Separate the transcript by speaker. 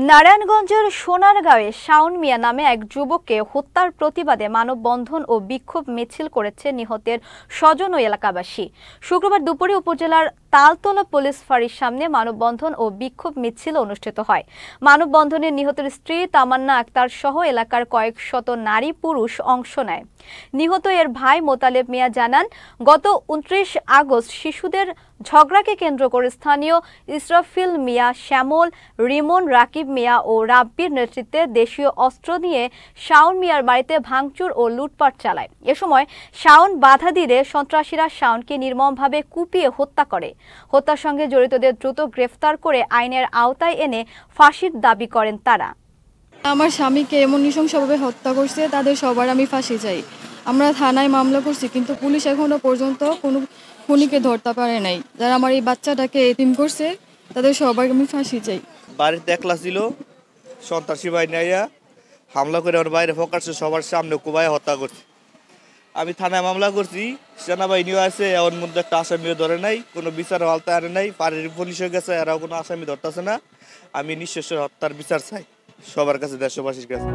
Speaker 1: নারায়ণগঞ্জের সোনারগাঁওয়ে শাওন মিয়া নামে এক যুবককে হত্যার প্রতিবাদে মানববন্ধন ও বিক্ষোভ মিছিল করেছে নিহতের স্বজন ও এলাকাবাসী। শুক্রবার দুপুরে উপজেলার তালতলা পুলিশ ফাঁড়ির সামনে মানববন্ধন ও বিক্ষোভ মিছিল অনুষ্ঠিত হয়। মানববন্ধনে নিহতের স্ত্রী তামান্না আক্তার সহ এলাকার কয়েক শত নারী পুরুষ অংশ নেয়। নিহত এর ভাই মোতালেব মিয়া জানান, গত 29 আগস্ট শিশুদের ঝগড়াকে কেন্দ্র করে স্থানীয় ইসরাফিল মিয়া, শ্যামল, রিমন, রাকিব মিয়া ও রাব্বির নেতৃত্বে দেশীয় অস্ত্র নিয়ে শাওন মিয়ার বাড়িতে ভাঙচুর ও লুটপাট চালায়। এ সময় শাওন বাধা দিলে সন্ত্রাসীরা শাওনকে নির্মমভাবে কুপিয়ে হত্যা করে। হত্যার সঙ্গে জড়িতদের দ্রুত গ্রেফতার করে আইনের আওতায় এনে ফাঁসির দাবি করেন তারা।
Speaker 2: আমার স্বামীকে এমন নৃশংসভাবে হত্যা করছে, তাদের সবার আমি ফাঁসি চাই। আমরা থানায় মামলা করছি, কিন্তু পুলিশ এখনো পর্যন্ত কোনো খুনিকে ধরতে পারে নাই। যারা আমার এই বাচ্চাটাকে এতিম করছে তাদের সবার আমি ফাঁসি চাই।
Speaker 3: বাড়িতে একলা ছিল, সন্ত্রাসী বাহিনী আইয়া হামলা করে আমার বাইরে ফোকাসে সবার সামনে কুবাইয়া হত্যা করছে। আমি থানায় মামলা করছি, সেনাবাহিনীও আছে, এর মধ্যে একটা আসামিও ধরে নাই, কোনো বিচার আওতায় আনে নাই, পাড়ির পুলিশ হয়ে গেছে, এরাও কোনো আসামি ধরতেছে না। আমি নিঃশেষের হত্যার বিচার চাই সবার কাছে, দেশবাসীর কাছে।